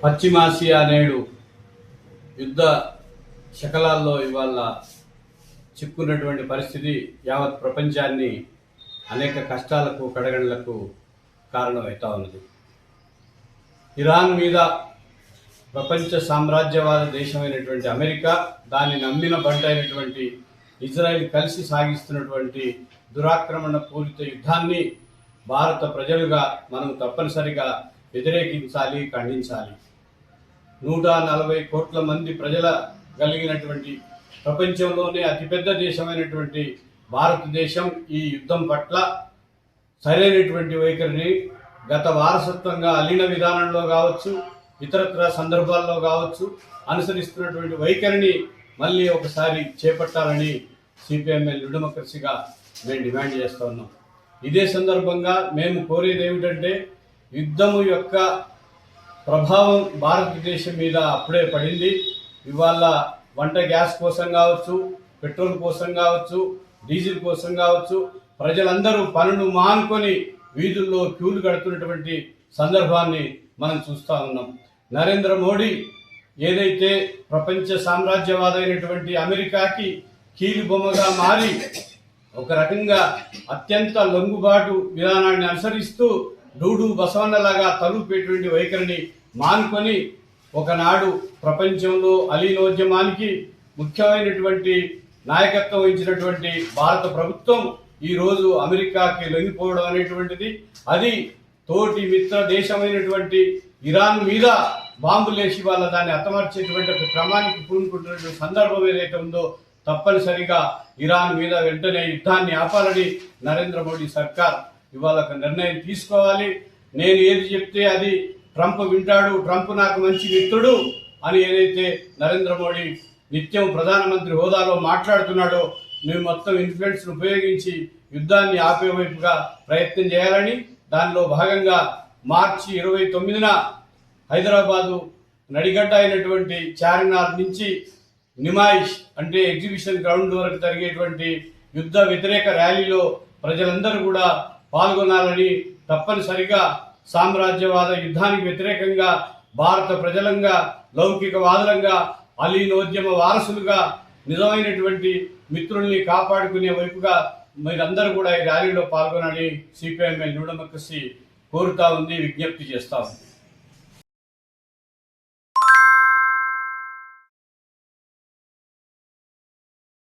పశ్చిమాసియా నేడు యుద్ధ శకలాల్లో ఇవాళ చిక్కున్నటువంటి పరిస్థితి యావత్ ప్రపంచాన్ని అనేక కష్టాలకు కడగండ్లకు కారణమవుతా ఉన్నది. ఇరాన్ మీద ప్రపంచ సామ్రాజ్యవాద దేశమైనటువంటి అమెరికా, దాన్ని నమ్మిన బంటైనటువంటి ఇజ్రాయెల్ కలిసి సాగిస్తున్నటువంటి దురాక్రమణ పూరిత యుద్ధాన్ని భారత ప్రజలుగా మనం తప్పనిసరిగా వ్యతిరేకించాలి, ఖండించాలి. 140 కోట్ల మంది ప్రజల కలిగినటువంటి ప్రపంచంలోనే అతిపెద్ద దేశమైనటువంటి భారతదేశం ఈ యుద్ధం పట్ల సరైనటువంటి వైఖరిని గత వారసత్వంగా అలీన విధానంలో కావచ్చు, ఇతరత్ర సందర్భాల్లో కావచ్చు అనుసరిస్తున్నటువంటి వైఖరిని మళ్ళీ ఒకసారి చేపట్టాలని సిపిఎంఎల్ న్యూ డెమోక్రసీగా మేము డిమాండ్ చేస్తూ ఉన్నాం. ఇదే సందర్భంగా మేము కోరేది ఏమిటంటే, యుద్ధము యొక్క ప్రభావం భారతదేశం మీద అప్పుడే పడింది. ఇవాళ వంట గ్యాస్ కోసం కావచ్చు, పెట్రోల్ కోసం కావచ్చు, డీజిల్ కోసం కావచ్చు, ప్రజలందరూ పనులు మానుకొని వీధుల్లో క్యూలు కడుతున్నటువంటి సందర్భాన్ని మనం చూస్తూ ఉన్నాం. నరేంద్ర మోడీ ఏదైతే ప్రపంచ సామ్రాజ్యవాద అయినటువంటి అమెరికాకి కీలు బొమ్మగా మారి ఒక రకంగా అత్యంత లొంగుబాటు విధానాన్ని అనుసరిస్తూ డూడు బసవన్నలాగా తలూపేటువంటి వైఖరిని మానుకొని ఒకనాడు ప్రపంచంలో అలీనోద్యమానికి ముఖ్యమైనటువంటి నాయకత్వం వహించినటువంటి భారత ప్రభుత్వం ఈరోజు అమెరికాకి లొంగిపోవడం అనేటువంటిది, అది తోటి మిత్ర దేశమైనటువంటి ఇరాన్ మీద బాంబులేసి వాళ్ళ దాన్ని హతమార్చేటువంటి ఒక క్రమానికి పూనుకుంటున్నటువంటి సందర్భం ఏదైతే ఉందో తప్పనిసరిగా ఇరాన్ మీద వెంటనే యుద్ధాన్ని ఆపాలని నరేంద్ర మోడీ సర్కార్ ఇవాళ ఒక నిర్ణయం తీసుకోవాలి. నేను ఏది చెప్తే అది ట్రంప్ వింటాడు, ట్రంప్ నాకు మంచి మిత్రుడు అని ఏదైతే నరేంద్ర మోడీ నిత్యం ప్రధానమంత్రి హోదాలో మాట్లాడుతున్నాడో, మేము మొత్తం ఇన్ఫ్లుయెన్స్ను ఉపయోగించి యుద్ధాన్ని ఆపే వైపుగా ప్రయత్నం చేయాలని, దానిలో భాగంగా మార్చి 29న హైదరాబాదు నడిగడ్డ అయినటువంటి చార్మినార్ నుంచి నిమాయిష్ అంటే ఎగ్జిబిషన్ గ్రౌండ్ వరకు జరిగేటువంటి యుద్ధ వ్యతిరేక ర్యాలీలో ప్రజలందరూ కూడా పాల్గొనాలని, తప్పనిసరిగా సామ్రాజ్యవాద యుద్ధానికి వ్యతిరేకంగా భారత ప్రజలంగా, లౌకికవాదులంగా, అలీనోద్యమ వారసులుగా నిజమైనటువంటి మిత్రుల్ని కాపాడుకునే వైపుగా మీరందరూ కూడా ఈ ర్యాలీలో పాల్గొనాలని సిపిఎంఎల్ న్యూ డెమోక్రసీ కోరుతా ఉంది, విజ్ఞప్తి చేస్తా ఉంది.